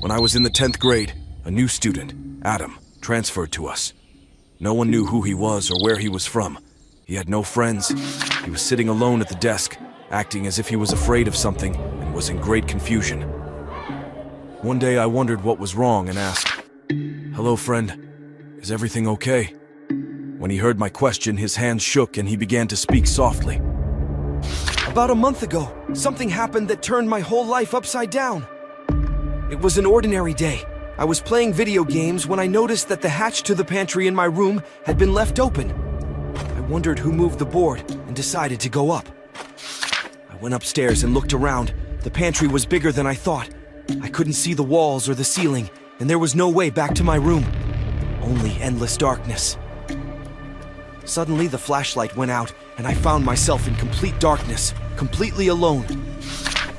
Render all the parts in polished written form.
When I was in the 10th grade, a new student, Adam, transferred to us. No one knew who he was or where he was from. He had no friends. He was sitting alone at the desk, acting as if he was afraid of something and was in great confusion. One day I wondered what was wrong and asked, "Hello, friend. Is everything okay?" When he heard my question, his hands shook and he began to speak softly. About a month ago, something happened that turned my whole life upside down. It was an ordinary day. I was playing video games when I noticed that the hatch to the pantry in my room had been left open. I wondered who moved the board and decided to go up. I went upstairs and looked around. The pantry was bigger than I thought. I couldn't see the walls or the ceiling, and there was no way back to my room. Only endless darkness. Suddenly, the flashlight went out, and I found myself in complete darkness, completely alone.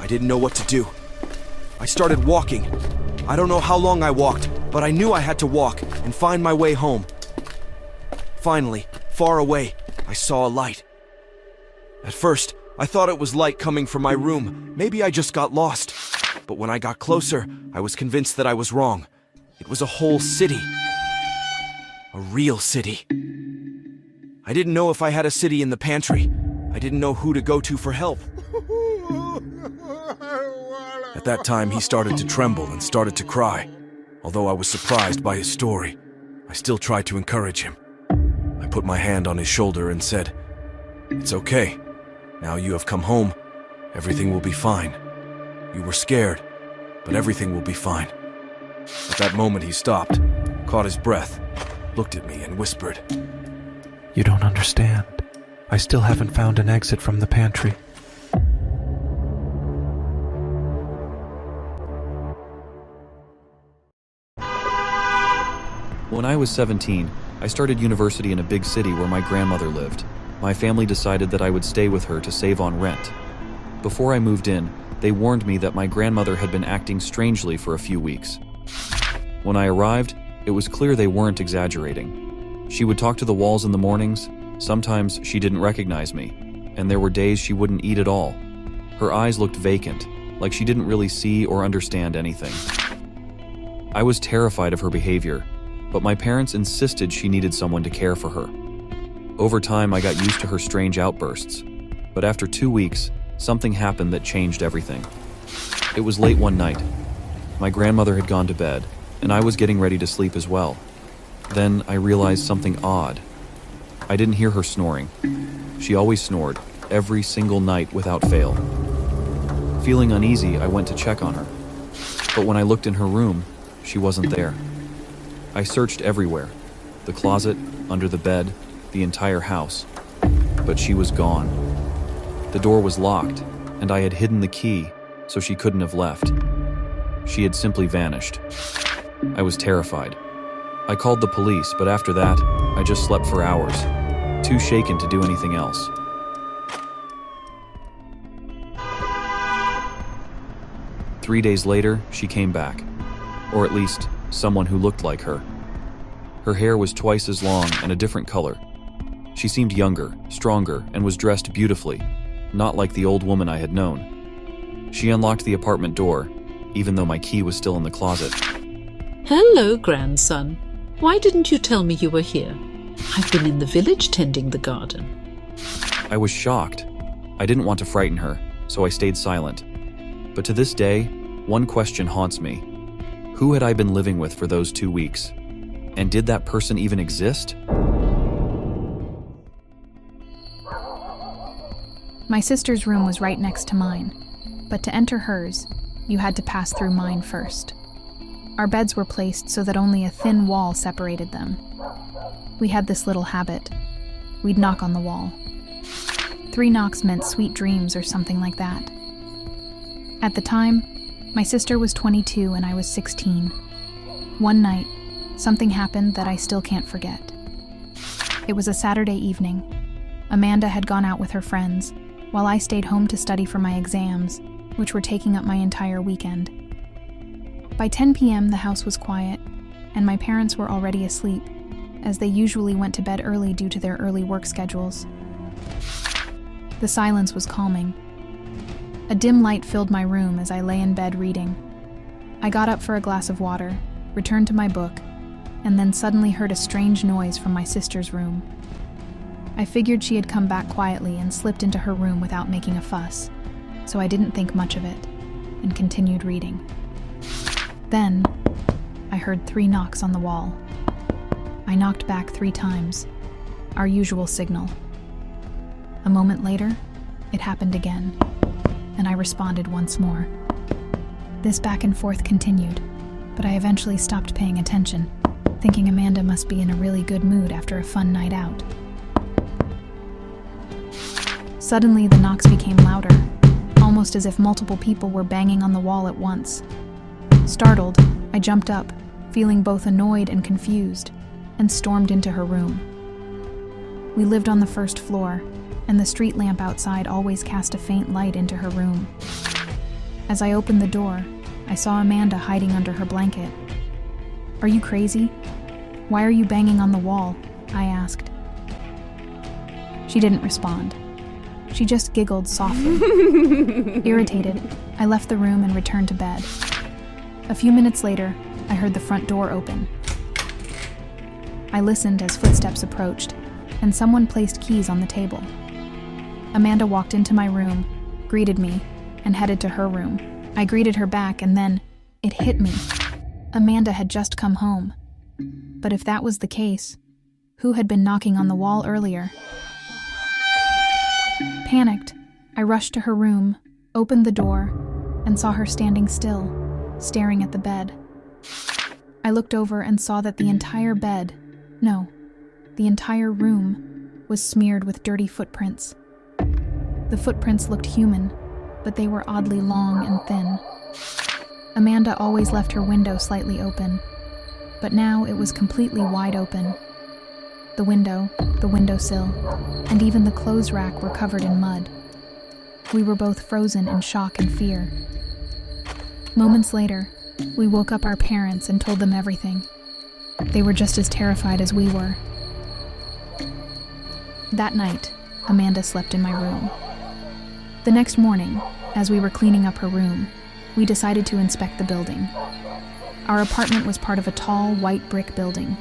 I didn't know what to do. I started walking. I don't know how long I walked, but I knew I had to walk and find my way home. Finally, far away, I saw a light. At first, I thought it was light coming from my room. Maybe I just got lost. But when I got closer, I was convinced that I was wrong. It was a whole city. A real city. I didn't know if I had a city in the pantry. I didn't know who to go to for help. At that time, he started to tremble and started to cry. Although I was surprised by his story, I still tried to encourage him. I put my hand on his shoulder and said, "It's okay. Now you have come home. Everything will be fine. You were scared, but everything will be fine." At that moment, he stopped, caught his breath, looked at me and whispered, "You don't understand. I still haven't found an exit from the pantry." When I was 17, I started university in a big city where my grandmother lived. My family decided that I would stay with her to save on rent. Before I moved in, they warned me that my grandmother had been acting strangely for a few weeks. When I arrived, it was clear they weren't exaggerating. She would talk to the walls in the mornings. Sometimes she didn't recognize me, and there were days she wouldn't eat at all. Her eyes looked vacant, like she didn't really see or understand anything. I was terrified of her behavior, but my parents insisted she needed someone to care for her. Over time, I got used to her strange outbursts, but after 2 weeks, something happened that changed everything. It was late one night. My grandmother had gone to bed, and I was getting ready to sleep as well. Then I realized something odd. I didn't hear her snoring. She always snored, every single night without fail. Feeling uneasy, I went to check on her. But when I looked in her room, she wasn't there. I searched everywhere, the closet, under the bed, the entire house, but she was gone. The door was locked, and I had hidden the key, so she couldn't have left. She had simply vanished. I was terrified. I called the police, but after that, I just slept for hours, too shaken to do anything else. Three days later, she came back, or at least someone who looked like her. Her hair was twice as long and a different color. She seemed younger, stronger, and was dressed beautifully, not like the old woman I had known. She unlocked the apartment door, even though my key was still in the closet. "Hello, grandson. Why didn't you tell me you were here? I've been in the village tending the garden." I was shocked. I didn't want to frighten her, so I stayed silent. But to this day, one question haunts me. Who had I been living with for those 2 weeks? And did that person even exist? My sister's room was right next to mine, but to enter hers, you had to pass through mine first. Our beds were placed so that only a thin wall separated them. We had this little habit. We'd knock on the wall. 3 knocks meant sweet dreams or something like that. At the time, my sister was 22 and I was 16. One night, something happened that I still can't forget. It was a Saturday evening. Amanda had gone out with her friends, while I stayed home to study for my exams, which were taking up my entire weekend. By 10 p.m., the house was quiet, and my parents were already asleep, as they usually went to bed early due to their early work schedules. The silence was calming. A dim light filled my room as I lay in bed reading. I got up for a glass of water, returned to my book, and then suddenly heard a strange noise from my sister's room. I figured she had come back quietly and slipped into her room without making a fuss, so I didn't think much of it, and continued reading. Then, I heard 3 knocks on the wall. I knocked back 3 times, our usual signal. A moment later, it happened again, and I responded once more. This back and forth continued, but I eventually stopped paying attention, thinking Amanda must be in a really good mood after a fun night out. Suddenly, the knocks became louder, almost as if multiple people were banging on the wall at once. Startled, I jumped up, feeling both annoyed and confused, and stormed into her room. We lived on the first floor, and the street lamp outside always cast a faint light into her room. As I opened the door, I saw Amanda hiding under her blanket. "Are you crazy? Why are you banging on the wall?" I asked. She didn't respond. She just giggled softly. Irritated, I left the room and returned to bed. A few minutes later, I heard the front door open. I listened as footsteps approached, and someone placed keys on the table. Amanda walked into my room, greeted me, and headed to her room. I greeted her back, and then it hit me. Amanda had just come home. But if that was the case, who had been knocking on the wall earlier? Panicked, I rushed to her room, opened the door, and saw her standing still, staring at the bed. I looked over and saw that the entire room was smeared with dirty footprints. The footprints looked human, but they were oddly long and thin. Amanda always left her window slightly open, but now it was completely wide open. The window, the windowsill, and even the clothes rack were covered in mud. We were both frozen in shock and fear. Moments later, we woke up our parents and told them everything. They were just as terrified as we were. That night, Amanda slept in my room. The next morning, as we were cleaning up her room, we decided to inspect the building. Our apartment was part of a tall, white brick building.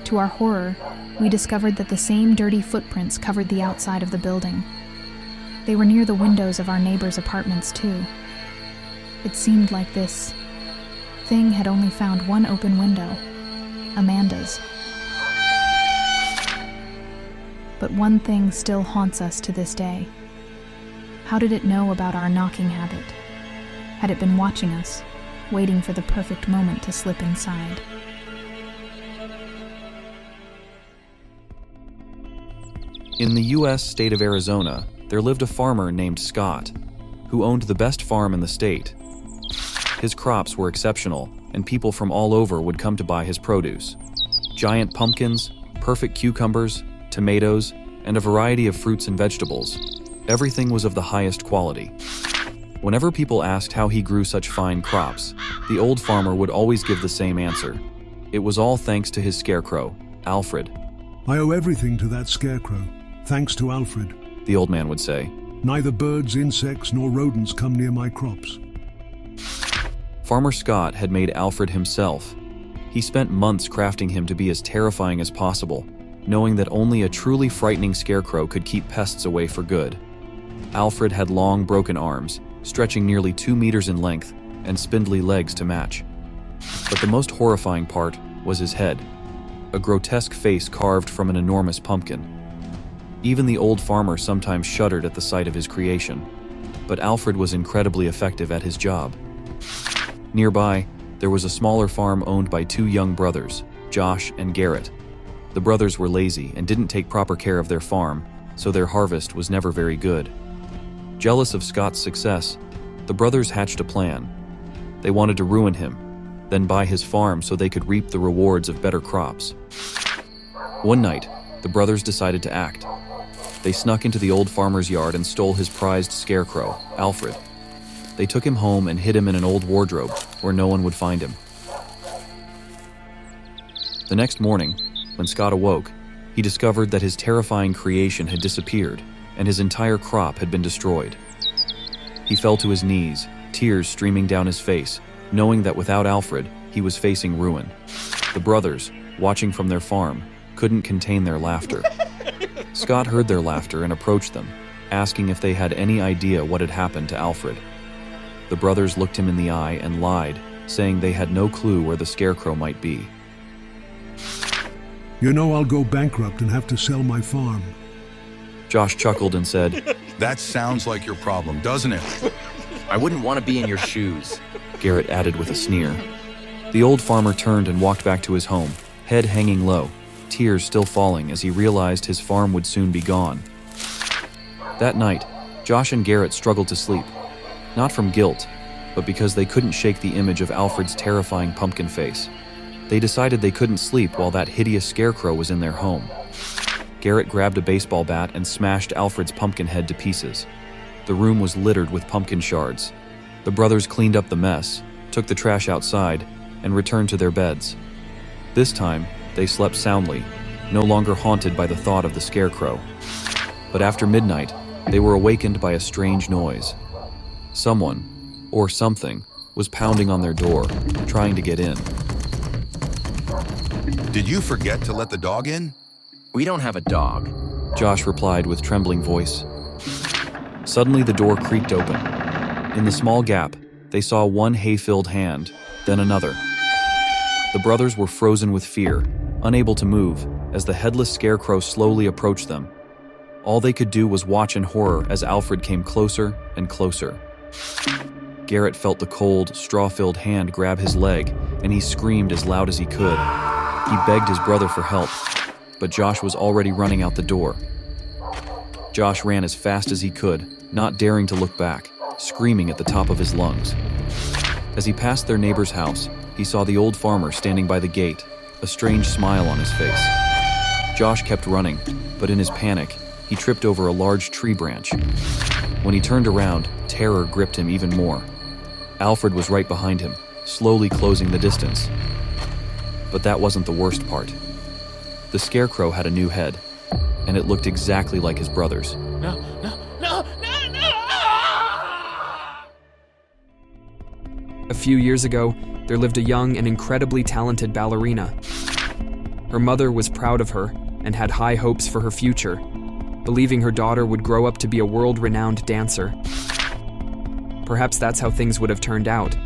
To our horror, we discovered that the same dirty footprints covered the outside of the building. They were near the windows of our neighbors' apartments, too. It seemed like this thing had only found one open window, Amanda's. But one thing still haunts us to this day. How did it know about our knocking habit? Had it been watching us, waiting for the perfect moment to slip inside? In the U.S. state of Arizona, there lived a farmer named Scott, who owned the best farm in the state. His crops were exceptional, and people from all over would come to buy his produce. Giant pumpkins, perfect cucumbers, tomatoes, and a variety of fruits and vegetables. Everything was of the highest quality. Whenever people asked how he grew such fine crops, the old farmer would always give the same answer. It was all thanks to his scarecrow, Alfred. "I owe everything to that scarecrow, thanks to Alfred," the old man would say. "Neither birds, insects, nor rodents come near my crops." Farmer Scott had made Alfred himself. He spent months crafting him to be as terrifying as possible, knowing that only a truly frightening scarecrow could keep pests away for good. Alfred had long, broken arms, stretching nearly 2 meters in length, and spindly legs to match. But the most horrifying part was his head, a grotesque face carved from an enormous pumpkin. Even the old farmer sometimes shuddered at the sight of his creation, but Alfred was incredibly effective at his job. Nearby, there was a smaller farm owned by 2 young brothers, Josh and Garrett. The brothers were lazy and didn't take proper care of their farm, so their harvest was never very good. Jealous of Scott's success, the brothers hatched a plan. They wanted to ruin him, then buy his farm so they could reap the rewards of better crops. One night, the brothers decided to act. They snuck into the old farmer's yard and stole his prized scarecrow, Alfred. They took him home and hid him in an old wardrobe where no one would find him. The next morning, when Scott awoke, he discovered that his terrifying creation had disappeared and his entire crop had been destroyed. He fell to his knees, tears streaming down his face, knowing that without Alfred, he was facing ruin. The brothers, watching from their farm, couldn't contain their laughter. Scott heard their laughter and approached them, asking if they had any idea what had happened to Alfred. The brothers looked him in the eye and lied, saying they had no clue where the Scarecrow might be. You know I'll go bankrupt and have to sell my farm. Josh chuckled and said, That sounds like your problem, doesn't it? I wouldn't want to be in your shoes. Garrett added with a sneer. The old farmer turned and walked back to his home, head hanging low, tears still falling as he realized his farm would soon be gone. That night, Josh and Garrett struggled to sleep, not from guilt, but because they couldn't shake the image of Alfred's terrifying pumpkin face. They decided they couldn't sleep while that hideous Scarecrow was in their home. Garrett grabbed a baseball bat and smashed Alfred's pumpkin head to pieces. The room was littered with pumpkin shards. The brothers cleaned up the mess, took the trash outside, and returned to their beds. This time, they slept soundly, no longer haunted by the thought of the Scarecrow. But after midnight, they were awakened by a strange noise. Someone, or something, was pounding on their door, trying to get in. Did you forget to let the dog in? We don't have a dog. Josh replied with trembling voice. Suddenly the door creaked open. In the small gap, they saw one hay-filled hand, then another. The brothers were frozen with fear, unable to move, as the headless Scarecrow slowly approached them. All they could do was watch in horror as Alfred came closer and closer. Garrett felt the cold, straw-filled hand grab his leg, and he screamed as loud as he could. He begged his brother for help, but Josh was already running out the door. Josh ran as fast as he could, not daring to look back, screaming at the top of his lungs. As he passed their neighbor's house, he saw the old farmer standing by the gate, a strange smile on his face. Josh kept running, but in his panic, he tripped over a large tree branch. When he turned around, terror gripped him even more. Alfred was right behind him, slowly closing the distance. But that wasn't the worst part. The Scarecrow had a new head, and it looked exactly like his brother's. No. A few years ago, there lived a young and incredibly talented ballerina. Her mother was proud of her and had high hopes for her future, believing her daughter would grow up to be a world-renowned dancer. Perhaps that's how things would have turned out,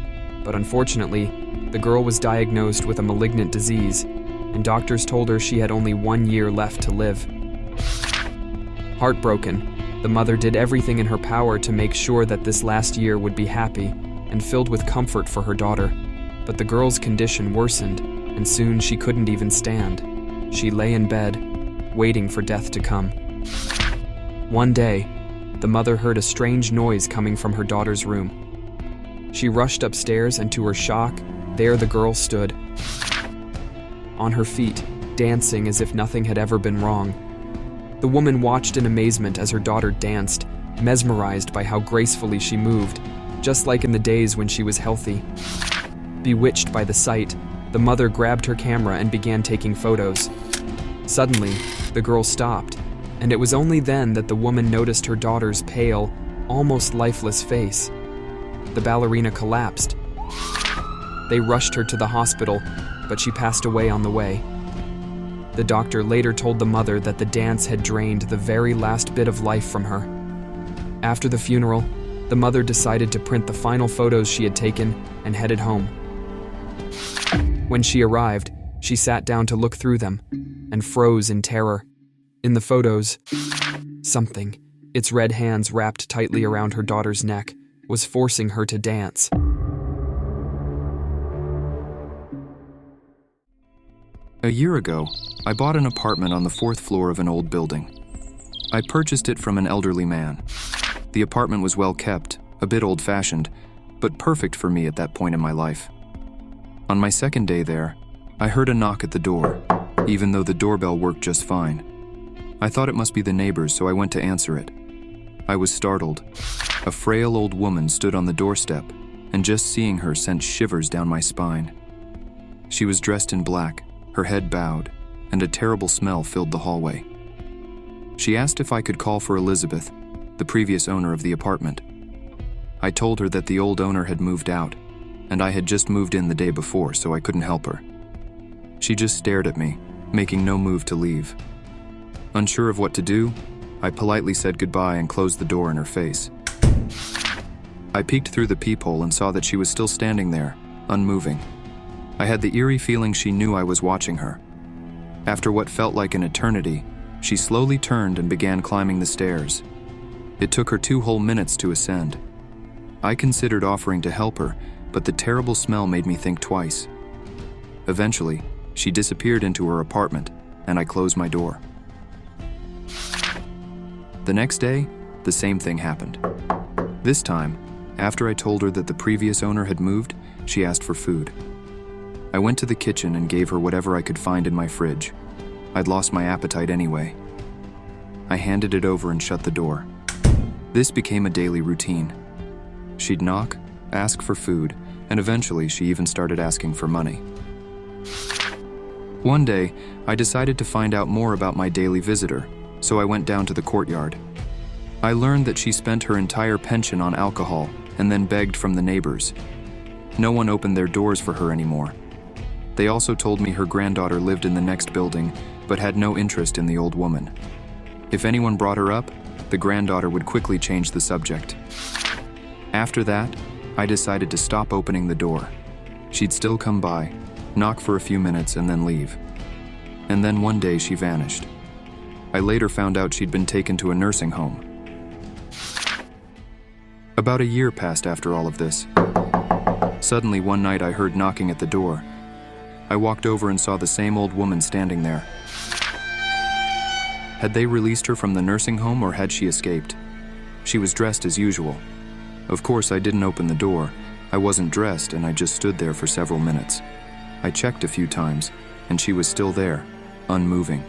but unfortunately, the girl was diagnosed with a malignant disease, and doctors told her she had only 1 year left to live. Heartbroken, the mother did everything in her power to make sure that this last year would be happy and filled with comfort for her daughter. But the girl's condition worsened, and soon she couldn't even stand. She lay in bed, waiting for death to come. One day, the mother heard a strange noise coming from her daughter's room. She rushed upstairs, and to her shock, there the girl stood, on her feet, dancing as if nothing had ever been wrong. The woman watched in amazement as her daughter danced, mesmerized by how gracefully she moved, just like in the days when she was healthy. Bewitched by the sight, the mother grabbed her camera and began taking photos. Suddenly, the girl stopped, and it was only then that the woman noticed her daughter's pale, almost lifeless face. The ballerina collapsed. They rushed her to the hospital, but she passed away on the way. The doctor later told the mother that the dance had drained the very last bit of life from her. After the funeral, the mother decided to print the final photos she had taken and headed home. When she arrived, she sat down to look through them and froze in terror. In the photos, something, its red hands wrapped tightly around her daughter's neck, was forcing her to dance. A year ago, I bought an apartment on the 4th floor of an old building. I purchased it from an elderly man. The apartment was well kept, a bit old-fashioned, but perfect for me at that point in my life. On my second day there, I heard a knock at the door, even though the doorbell worked just fine. I thought it must be the neighbors, so I went to answer it. I was startled. A frail old woman stood on the doorstep, and just seeing her sent shivers down my spine. She was dressed in black, her head bowed, and a terrible smell filled the hallway. She asked if I could call for Elizabeth, the previous owner of the apartment. I told her that the old owner had moved out, and I had just moved in the day before, so I couldn't help her. She just stared at me, making no move to leave. Unsure of what to do, I politely said goodbye and closed the door in her face. I peeked through the peephole and saw that she was still standing there, unmoving. I had the eerie feeling she knew I was watching her. After what felt like an eternity, she slowly turned and began climbing the stairs. It took her 2 whole minutes to ascend. I considered offering to help her, but the terrible smell made me think twice. Eventually, she disappeared into her apartment, and I closed my door. The next day, the same thing happened. This time, after I told her that the previous owner had moved, she asked for food. I went to the kitchen and gave her whatever I could find in my fridge. I'd lost my appetite anyway. I handed it over and shut the door. This became a daily routine. She'd knock, ask for food, and eventually she even started asking for money. One day, I decided to find out more about my daily visitor, so I went down to the courtyard. I learned that she spent her entire pension on alcohol and then begged from the neighbors. No one opened their doors for her anymore. They also told me her granddaughter lived in the next building, but had no interest in the old woman. If anyone brought her up, the granddaughter would quickly change the subject. After that, I decided to stop opening the door. She'd still come by, knock for a few minutes, and then leave. And then one day she vanished. I later found out she'd been taken to a nursing home. About a year passed after all of this. Suddenly one night I heard knocking at the door. I walked over and saw the same old woman standing there. Had they released her from the nursing home or had she escaped? She was dressed as usual. Of course, I didn't open the door. I wasn't dressed and I just stood there for several minutes. I checked a few times and she was still there, unmoving.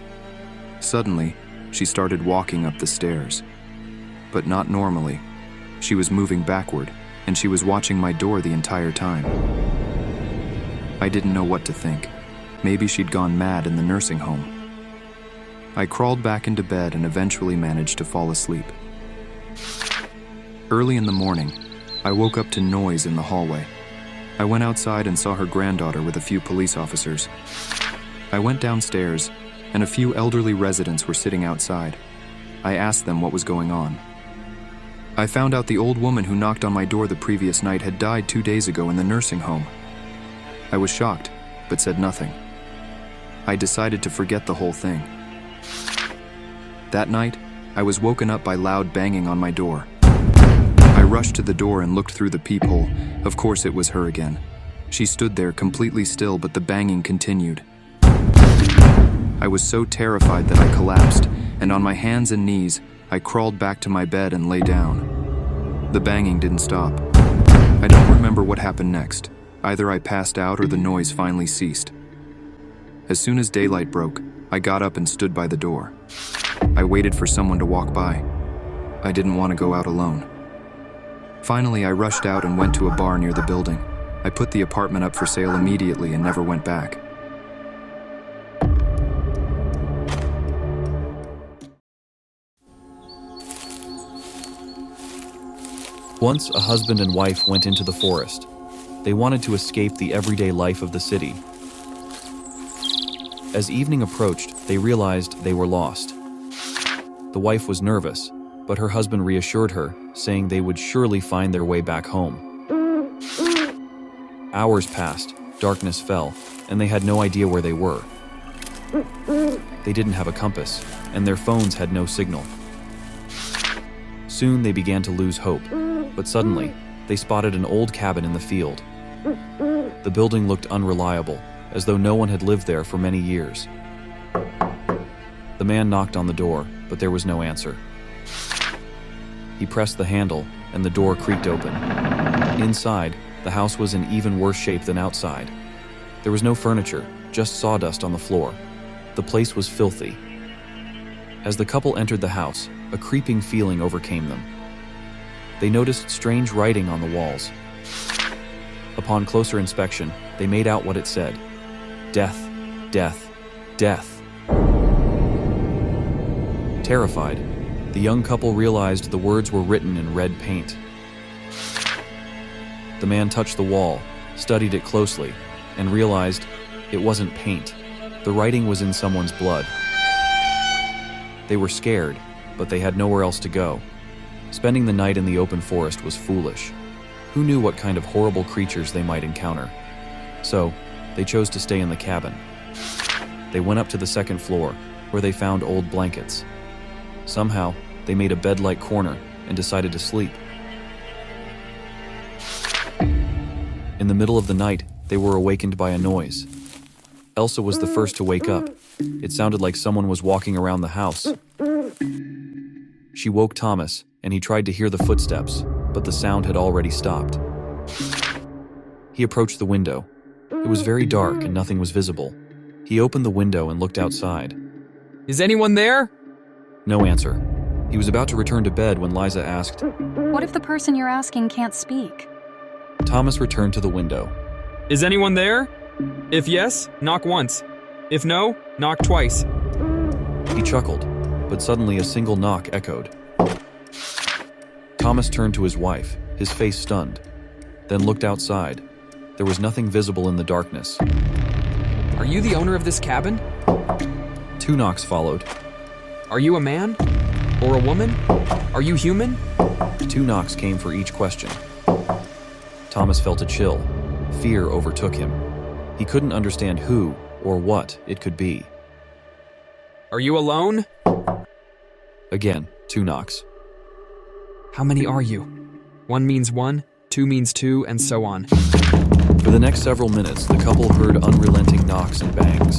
Suddenly, she started walking up the stairs. But not normally. She was moving backward and she was watching my door the entire time. I didn't know what to think. Maybe she'd gone mad in the nursing home. I crawled back into bed and eventually managed to fall asleep. Early in the morning, I woke up to noise in the hallway. I went outside and saw her granddaughter with a few police officers. I went downstairs, and a few elderly residents were sitting outside. I asked them what was going on. I found out the old woman who knocked on my door the previous night had died 2 days ago in the nursing home. I was shocked, but said nothing. I decided to forget the whole thing. That night, I was woken up by loud banging on my door. I rushed to the door and looked through the peephole. Of course it was her again. She stood there completely still, but the banging continued. I was so terrified that I collapsed, and on my hands and knees, I crawled back to my bed and lay down. The banging didn't stop. I don't remember what happened next. Either I passed out or the noise finally ceased. As soon as daylight broke, I got up and stood by the door. I waited for someone to walk by. I didn't want to go out alone. Finally, I rushed out and went to a bar near the building. I put the apartment up for sale immediately and never went back. Once, a husband and wife went into the forest. They wanted to escape the everyday life of the city. As evening approached, they realized they were lost. The wife was nervous, but her husband reassured her, saying they would surely find their way back home. Hours passed, darkness fell, and they had no idea where they were. They didn't have a compass, and their phones had no signal. Soon they began to lose hope, but suddenly, they spotted an old cabin in the field. The building looked unreliable, as though no one had lived there for many years. The man knocked on the door, but there was no answer. He pressed the handle, and the door creaked open. Inside, the house was in even worse shape than outside. There was no furniture, just sawdust on the floor. The place was filthy. As the couple entered the house, a creeping feeling overcame them. They noticed strange writing on the walls. Upon closer inspection, they made out what it said: "Death, death, death." Terrified, the young couple realized the words were written in red paint. The man touched the wall, studied it closely, and realized it wasn't paint. The writing was in someone's blood. They were scared, but they had nowhere else to go. Spending the night in the open forest was foolish. Who knew what kind of horrible creatures they might encounter? So, they chose to stay in the cabin. They went up to the second floor, where they found old blankets. Somehow, they made a bed-like corner and decided to sleep. In the middle of the night, they were awakened by a noise. Elsa was the first to wake up. It sounded like someone was walking around the house. She woke Thomas, and he tried to hear the footsteps, but the sound had already stopped. He approached the window. It was very dark and nothing was visible. He opened the window and looked outside. Is anyone there? No answer. He was about to return to bed when Liza asked, What if the person you're asking can't speak? Thomas returned to the window. Is anyone there? If yes, knock once. If no, knock twice. He chuckled, but suddenly a single knock echoed. Thomas turned to his wife, his face stunned, then looked outside. There was nothing visible in the darkness. Are you the owner of this cabin? 2 knocks followed. Are you a man? Or a woman? Are you human? 2 knocks came for each question. Thomas felt a chill. Fear overtook him. He couldn't understand who or what it could be. Are you alone? Again, 2 knocks. How many are you? 1 means 1, 2 means 2, and so on. For the next several minutes, the couple heard unrelenting knocks and bangs.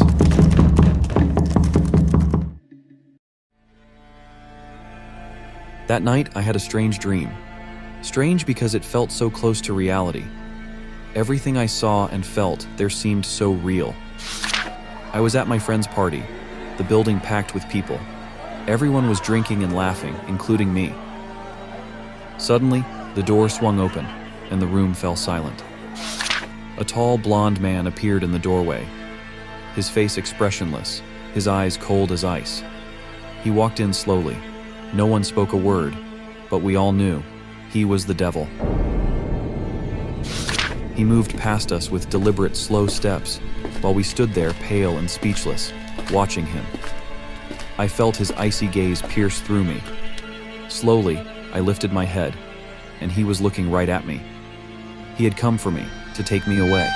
That night, I had a strange dream. Strange because it felt so close to reality. Everything I saw and felt there seemed so real. I was at my friend's party, the building packed with people. Everyone was drinking and laughing, including me. Suddenly, the door swung open, and the room fell silent. A tall, blonde man appeared in the doorway, his face expressionless, his eyes cold as ice. He walked in slowly. No one spoke a word, but we all knew he was the devil. He moved past us with deliberate, slow steps, while we stood there pale and speechless, watching him. I felt his icy gaze pierce through me. Slowly, I lifted my head, and he was looking right at me. He had come for me, to take me away.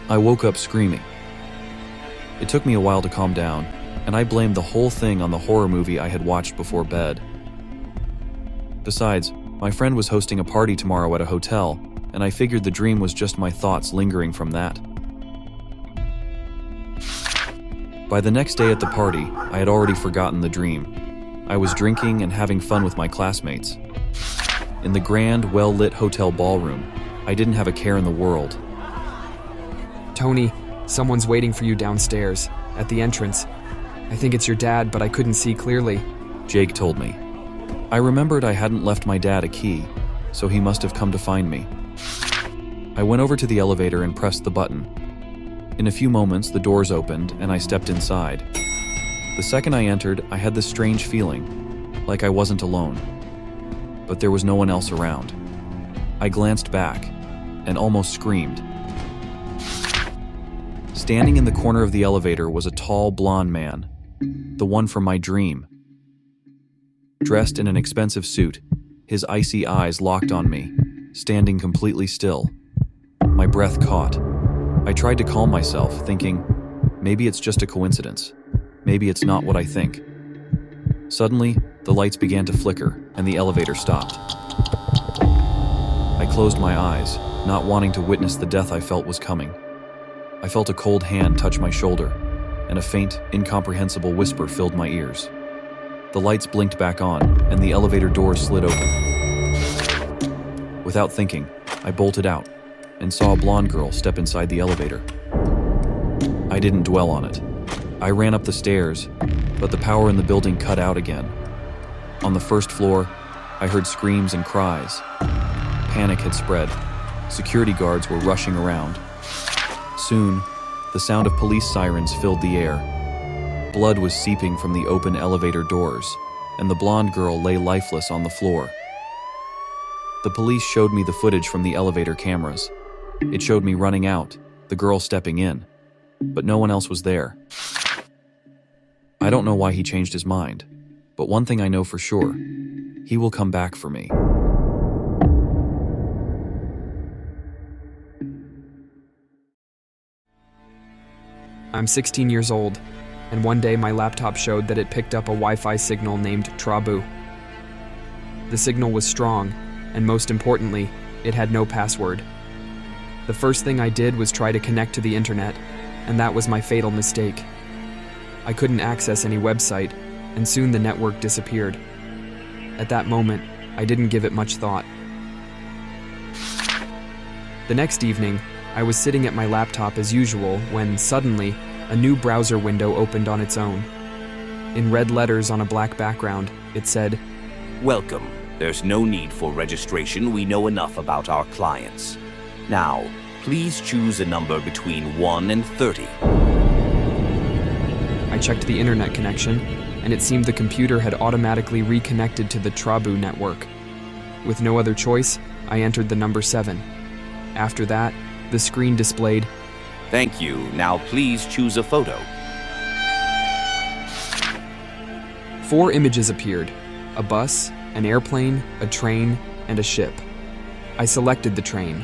I woke up screaming. It took me a while to calm down, and I blamed the whole thing on the horror movie I had watched before bed. Besides, my friend was hosting a party tomorrow at a hotel, and I figured the dream was just my thoughts lingering from that. By the next day at the party, I had already forgotten the dream. I was drinking and having fun with my classmates. In the grand, well-lit hotel ballroom, I didn't have a care in the world. Tony, someone's waiting for you downstairs, at the entrance. I think it's your dad, but I couldn't see clearly. Jake told me. I remembered I hadn't left my dad a key, so he must have come to find me. I went over to the elevator and pressed the button. In a few moments, the doors opened and I stepped inside. The second I entered, I had this strange feeling, like I wasn't alone. But there was no one else around. I glanced back and almost screamed. Standing in the corner of the elevator was a tall, blonde man, the one from my dream. Dressed in an expensive suit, his icy eyes locked on me, standing completely still. My breath caught. I tried to calm myself, thinking, maybe it's just a coincidence. Maybe it's not what I think. Suddenly, the lights began to flicker, and the elevator stopped. I closed my eyes, not wanting to witness the death I felt was coming. I felt a cold hand touch my shoulder, and a faint, incomprehensible whisper filled my ears. The lights blinked back on, and the elevator doors slid open. Without thinking, I bolted out, and saw a blonde girl step inside the elevator. I didn't dwell on it. I ran up the stairs, but the power in the building cut out again. On the first floor, I heard screams and cries. Panic had spread. Security guards were rushing around. Soon, the sound of police sirens filled the air. Blood was seeping from the open elevator doors, and the blonde girl lay lifeless on the floor. The police showed me the footage from the elevator cameras. It showed me running out, the girl stepping in, but no one else was there. I don't know why he changed his mind, but one thing I know for sure, he will come back for me. I'm 16 years old, and one day my laptop showed that it picked up a Wi-Fi signal named Trabu. The signal was strong, and most importantly, it had no password. The first thing I did was try to connect to the internet, and that was my fatal mistake. I couldn't access any website, and soon the network disappeared. At that moment, I didn't give it much thought. The next evening, I was sitting at my laptop as usual when, suddenly, a new browser window opened on its own. In red letters on a black background, it said, "Welcome. There's no need for registration. We know enough about our clients. Now, please choose a number between 1 and 30. I checked the internet connection, and it seemed the computer had automatically reconnected to the Trabu network. With no other choice, I entered the number 7. After that, the screen displayed, "Thank you. Now please choose a photo." 4 images appeared: a bus, an airplane, a train, and a ship. I selected the train.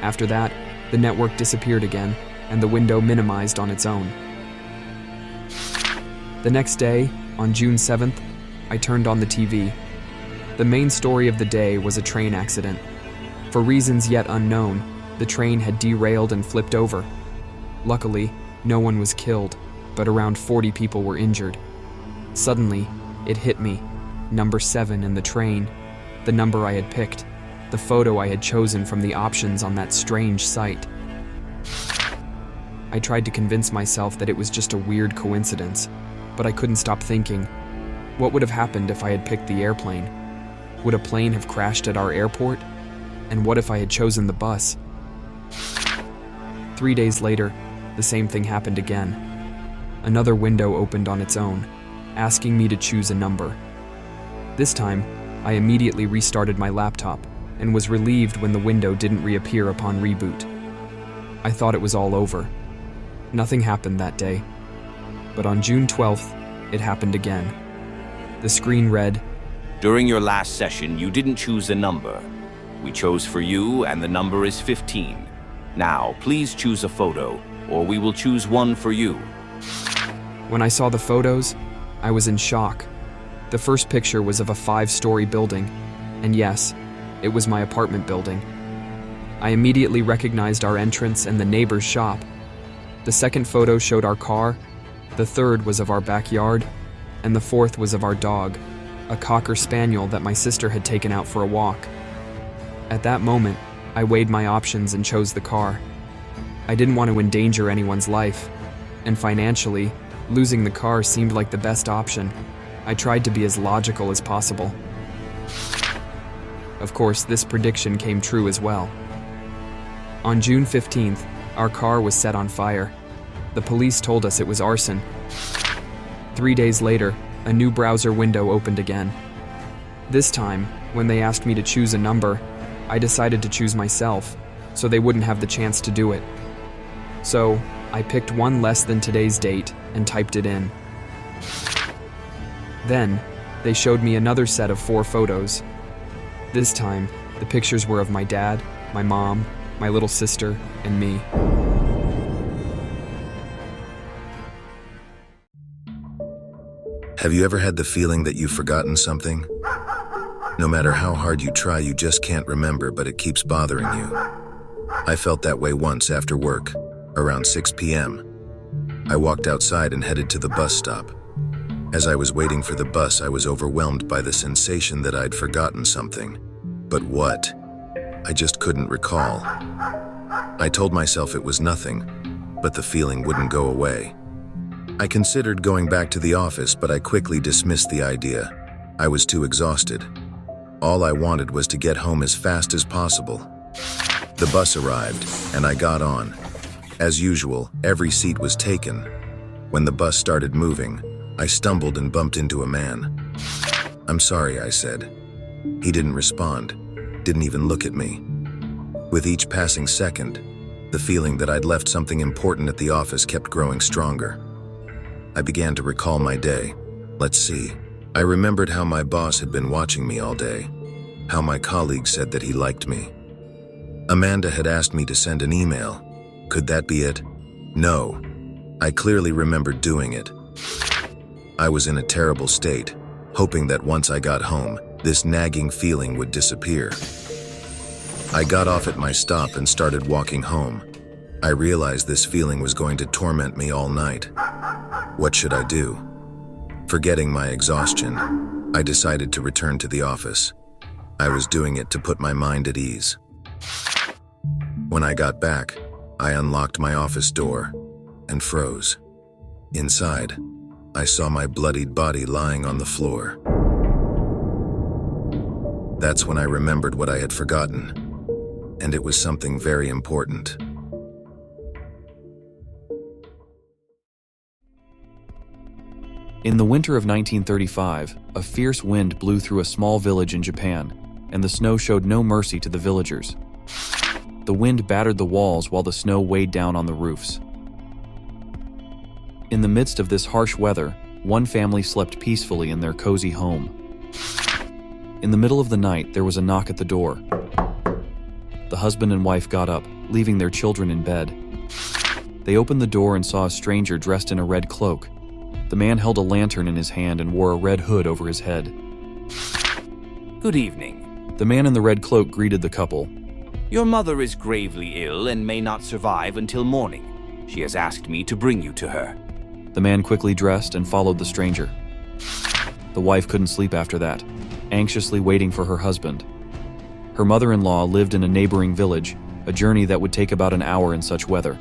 After that, the network disappeared again, and the window minimized on its own. The next day, on June 7th, I turned on the TV. The main story of the day was a train accident. For reasons yet unknown, the train had derailed and flipped over. Luckily, no one was killed, but around 40 people were injured. Suddenly, it hit me. Number 7 in the train, the number I had picked, the photo I had chosen from the options on that strange site. I tried to convince myself that it was just a weird coincidence, but I couldn't stop thinking, what would have happened if I had picked the airplane? Would a plane have crashed at our airport? And what if I had chosen the bus? 3 days later, the same thing happened again. Another window opened on its own, asking me to choose a number. This time, I immediately restarted my laptop and was relieved when the window didn't reappear upon reboot. I thought it was all over. Nothing happened that day. But on June 12th, it happened again. The screen read, "During your last session, you didn't choose a number. We chose for you, and the number is 15. Now, please choose a photo, or we will choose one for you." When I saw the photos, I was in shock. The first picture was of a 5-story building, and yes, it was my apartment building. I immediately recognized our entrance and the neighbor's shop. The second photo showed our car, the third was of our backyard, and the fourth was of our dog, a Cocker Spaniel that my sister had taken out for a walk. At that moment, I weighed my options and chose the car. I didn't want to endanger anyone's life, and financially, losing the car seemed like the best option. I tried to be as logical as possible. Of course, this prediction came true as well. On June 15th, our car was set on fire. The police told us it was arson. 3 days later, a new browser window opened again. This time, when they asked me to choose a number, I decided to choose myself, so they wouldn't have the chance to do it. So, I picked one less than today's date and typed it in. Then, they showed me another set of 4 photos. This time, the pictures were of my dad, my mom, my little sister, and me. Have you ever had the feeling that you've forgotten something? No matter how hard you try, you just can't remember, but it keeps bothering you. I felt that way once after work, around 6 p.m. I walked outside and headed to the bus stop. As I was waiting for the bus, I was overwhelmed by the sensation that I'd forgotten something. But what? I just couldn't recall. I told myself it was nothing, but the feeling wouldn't go away. I considered going back to the office, but I quickly dismissed the idea. I was too exhausted. All I wanted was to get home as fast as possible. The bus arrived, and I got on. As usual, every seat was taken. When the bus started moving, I stumbled and bumped into a man. "I'm sorry," I said. He didn't respond. didn't even look at me. With each passing second, the feeling that I'd left something important at the office kept growing stronger. I began to recall my day. Let's see. I remembered how my boss had been watching me all day, how my colleague said that he liked me. Amanda had asked me to send an email. Could that be it? No. I clearly remembered doing it. I was in a terrible state, hoping that once I got home, this nagging feeling would disappear. I got off at my stop and started walking home. I realized this feeling was going to torment me all night. What should I do? Forgetting my exhaustion, I decided to return to the office. I was doing it to put my mind at ease. When I got back, I unlocked my office door and froze. Inside, I saw my bloodied body lying on the floor. That's when I remembered what I had forgotten, and it was something very important. In the winter of 1935, a fierce wind blew through a small village in Japan, and the snow showed no mercy to the villagers. The wind battered the walls while the snow weighed down on the roofs. In the midst of this harsh weather, one family slept peacefully in their cozy home. In the middle of the night, there was a knock at the door. The husband and wife got up, leaving their children in bed. They opened the door and saw a stranger dressed in a red cloak. The man held a lantern in his hand and wore a red hood over his head. Good evening. The man in the red cloak greeted the couple. Your mother is gravely ill and may not survive until morning. She has asked me to bring you to her. The man quickly dressed and followed the stranger. The wife couldn't sleep after that, anxiously waiting for her husband. Her mother-in-law lived in a neighboring village, a journey that would take about an hour in such weather.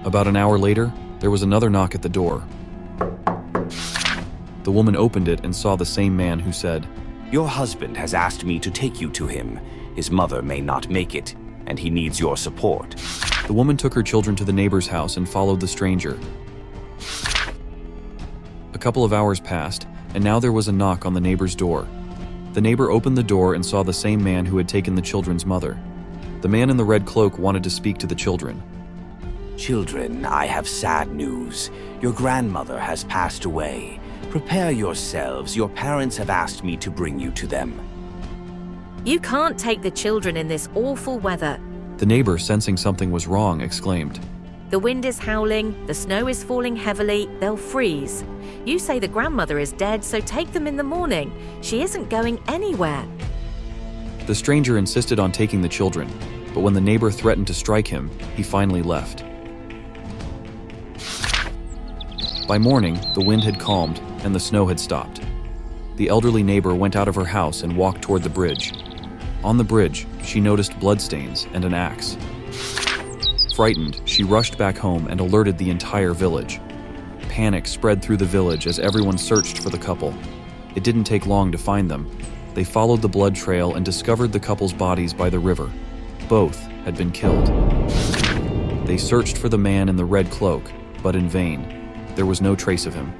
About an hour later, there was another knock at the door. The woman opened it and saw the same man who said, Your husband has asked me to take you to him. His mother may not make it, and he needs your support. The woman took her children to the neighbor's house and followed the stranger. A couple of hours passed, and now there was a knock on the neighbor's door. The neighbor opened the door and saw the same man who had taken the children's mother. The man in the red cloak wanted to speak to the children. Children, I have sad news. Your grandmother has passed away. Prepare yourselves. Your parents have asked me to bring you to them. You can't take the children in this awful weather. The neighbor, sensing something was wrong, exclaimed, The wind is howling, the snow is falling heavily, they'll freeze. You say the grandmother is dead, so take them in the morning. She isn't going anywhere. The stranger insisted on taking the children, but when the neighbor threatened to strike him, he finally left. By morning, the wind had calmed and the snow had stopped. The elderly neighbor went out of her house and walked toward the bridge. On the bridge, she noticed bloodstains and an axe. Frightened, she rushed back home and alerted the entire village. Panic spread through the village as everyone searched for the couple. It didn't take long to find them. They followed the blood trail and discovered the couple's bodies by the river. Both had been killed. They searched for the man in the red cloak, but in vain. There was no trace of him.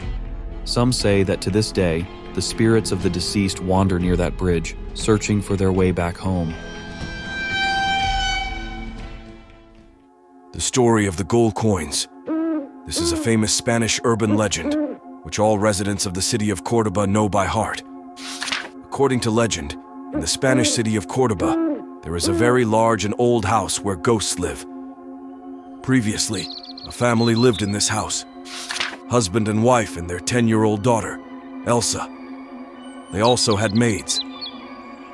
Some say that to this day, the spirits of the deceased wander near that bridge, searching for their way back home. The story of the gold coins. This is a famous Spanish urban legend, which all residents of the city of Córdoba know by heart. According to legend, in the Spanish city of Córdoba, there is a very large and old house where ghosts live. Previously, a family lived in this house. Husband and wife and their 10-year-old daughter, Elsa. They also had maids.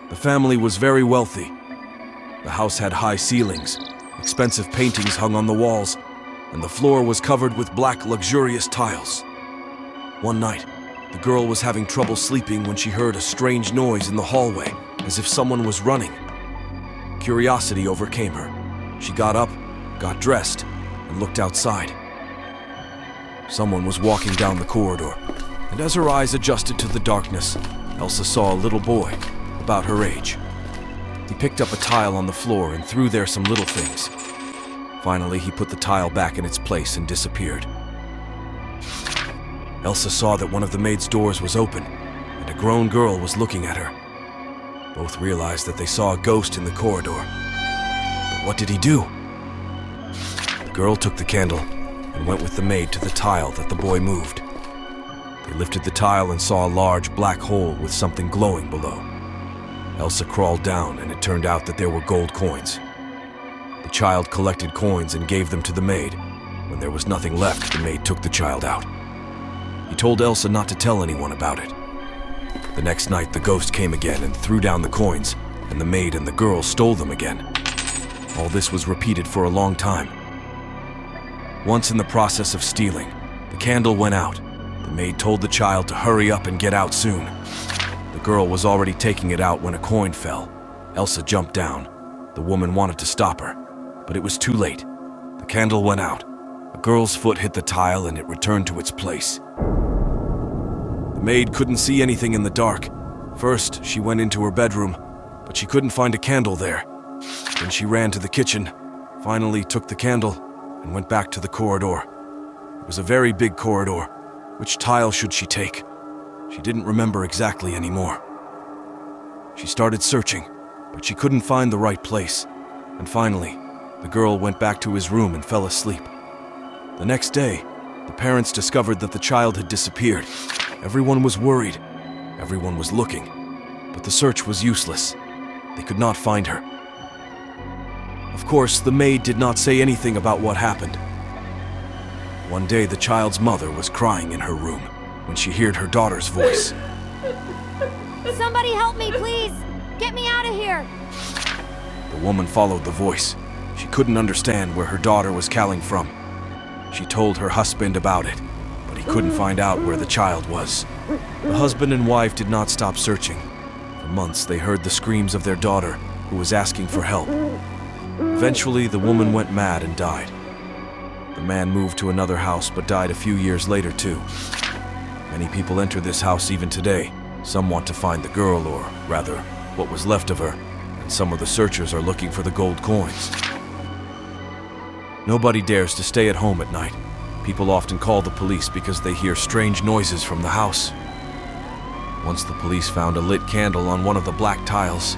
The family was very wealthy. The house had high ceilings, expensive paintings hung on the walls, and the floor was covered with black, luxurious tiles. One night, the girl was having trouble sleeping when she heard a strange noise in the hallway, as if someone was running. Curiosity overcame her. She got up, got dressed, and looked outside. Someone was walking down the corridor, and as her eyes adjusted to the darkness, Elsa saw a little boy, about her age. He picked up a tile on the floor and threw there some little things. Finally, he put the tile back in its place and disappeared. Elsa saw that one of the maid's doors was open, and a grown girl was looking at her. Both realized that they saw a ghost in the corridor. But what did he do? The girl took the candle and went with the maid to the tile that the boy moved. They lifted the tile and saw a large black hole with something glowing below. Elsa crawled down, and it turned out that there were gold coins. The child collected coins and gave them to the maid. When there was nothing left, the maid took the child out. He told Elsa not to tell anyone about it. The next night, the ghost came again and threw down the coins, and the maid and the girl stole them again. All this was repeated for a long time. Once in the process of stealing, the candle went out. The maid told the child to hurry up and get out soon. The girl was already taking it out when a coin fell. Elsa jumped down. The woman wanted to stop her, but it was too late. The candle went out. A girl's foot hit the tile and it returned to its place. The maid couldn't see anything in the dark. First, she went into her bedroom, but she couldn't find a candle there. Then she ran to the kitchen, finally took the candle, and went back to the corridor. It was a very big corridor. Which tile should she take? She didn't remember exactly anymore. She started searching, but she couldn't find the right place. And finally, the girl went back to his room and fell asleep. The next day, the parents discovered that the child had disappeared. Everyone was worried. Everyone was looking. But the search was useless. They could not find her. Of course, the maid did not say anything about what happened. One day, the child's mother was crying in her room when she heard her daughter's voice. Somebody help me, please! Get me out of here! The woman followed the voice. She couldn't understand where her daughter was calling from. She told her husband about it, but he couldn't find out where the child was. The husband and wife did not stop searching. For months, they heard the screams of their daughter, who was asking for help. Eventually, the woman went mad and died. The man moved to another house, but died a few years later, too. Many people enter this house even today. Some want to find the girl, or rather, what was left of her, and some of the searchers are looking for the gold coins. Nobody dares to stay at home at night. People often call the police because they hear strange noises from the house. Once the police found a lit candle on one of the black tiles.